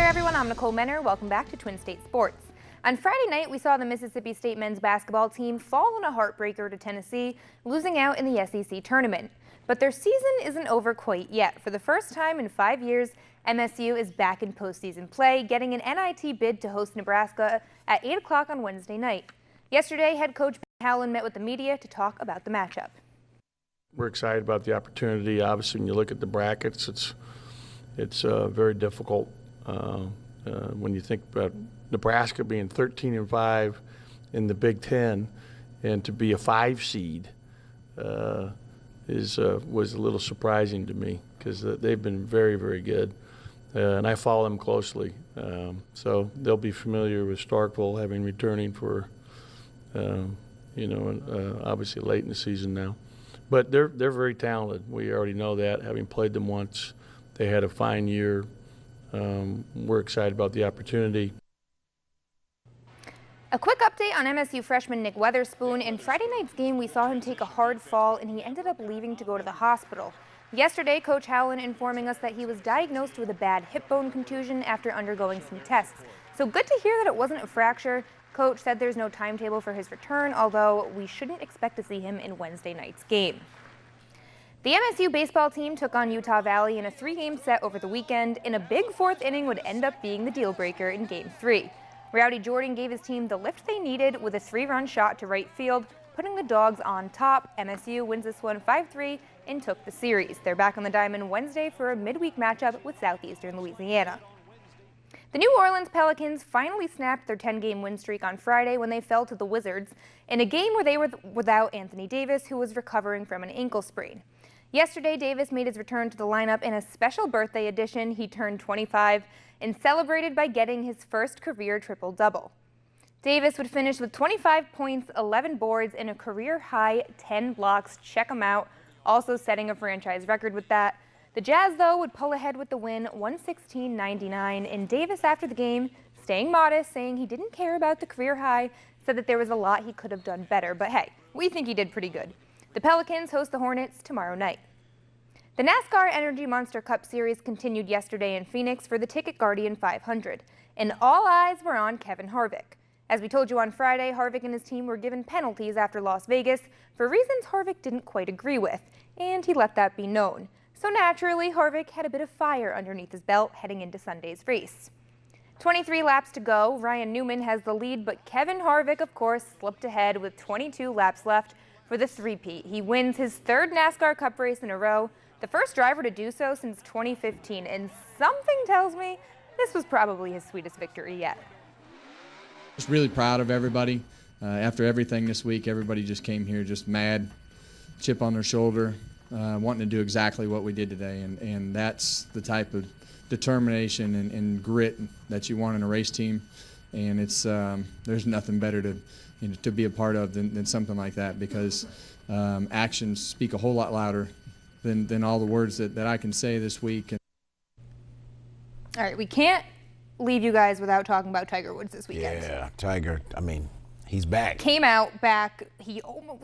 everyone, I'm Nicole Menner. Welcome back to Twin State Sports. On Friday night, we saw the Mississippi State men's basketball team fall in a heartbreaker to Tennessee, losing out in the SEC tournament. But their season isn't over quite yet. For the first time in 5 years, MSU is back in postseason play, getting an NIT bid to host Nebraska at 8 o'clock on Wednesday night. Yesterday, head coach Ben Howland met with the media to talk about the matchup. We're excited about the opportunity. Obviously, when you look at the brackets, it's very difficult. When you think about Nebraska being 13-5 in the Big Ten, and to be a 5 seed was a little surprising to me because they've been very, very good, and I follow them closely. So they'll be familiar with Starkville, having returning for obviously late in the season now. But they're very talented. We already know that, having played them once. They had a fine year. We're excited about the opportunity. A quick update on MSU freshman Nick Weatherspoon. In Friday night's game, we saw him take a hard fall, and he ended up leaving to go to the hospital. Yesterday, Coach Howland informing us that he was diagnosed with a bad hip bone contusion after undergoing some tests. So good to hear that it wasn't a fracture. Coach said there's no timetable for his return, although we shouldn't expect to see him in Wednesday night's game. The MSU baseball team took on Utah Valley in a 3-game set over the weekend, and a big fourth inning would end up being the deal breaker in Game 3. Rowdy Jordan gave his team the lift they needed with a 3-run shot to right field, putting the Dogs on top. MSU wins this one 5-3 and took the series. They're back on the diamond Wednesday for a midweek matchup with Southeastern Louisiana. The New Orleans Pelicans finally snapped their 10-game win streak on Friday when they fell to the Wizards in a game where they were without Anthony Davis, who was recovering from an ankle sprain. Yesterday, Davis made his return to the lineup in a special birthday edition. He turned 25 and celebrated by getting his first career triple-double. Davis would finish with 25 points, 11 boards, and a career-high 10 blocks. Check him out, also setting a franchise record with that. The Jazz, though, would pull ahead with the win 116-99, and Davis, after the game, staying modest, saying he didn't care about the career high, said that there was a lot he could have done better. But hey, we think he did pretty good. The Pelicans host the Hornets tomorrow night. The NASCAR Energy Monster Cup Series continued yesterday in Phoenix for the Ticket Guardian 500, and all eyes were on Kevin Harvick. As we told you on Friday, Harvick and his team were given penalties after Las Vegas for reasons Harvick didn't quite agree with, and he let that be known. So naturally, Harvick had a bit of fire underneath his belt heading into Sunday's race. 23 laps to go. Ryan Newman has the lead, but Kevin Harvick, of course, slipped ahead with 22 laps left for the three-peat. He wins his third NASCAR Cup race in a row, the first driver to do so since 2015, and something tells me this was probably his sweetest victory yet. Just really proud of everybody. After everything this week, everybody just came here just mad, chip on their shoulder, wanting to do exactly what we did today, and that's the type of determination and grit that you want in a race team, and it's there's nothing better to be a part of than something like that, because actions speak a whole lot louder than all the words that I can say this week. All right, we can't leave you guys without talking about Tiger Woods this weekend. Yeah, Tiger, I mean, he's back. Came out back. We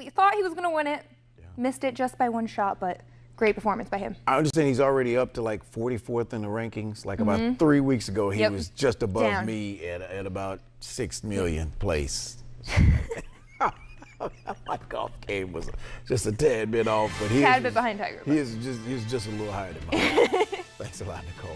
thought he was going to win it. Yeah. Missed it just by one shot, but great performance by him. I understand he's already up to like 44th in the rankings. Like about 3 weeks ago, he was just above me at about 6 million place. My golf game was just a tad bit off, but he's tad bit behind Tiger. He's just a little higher than mine. Thanks a lot, Nicole.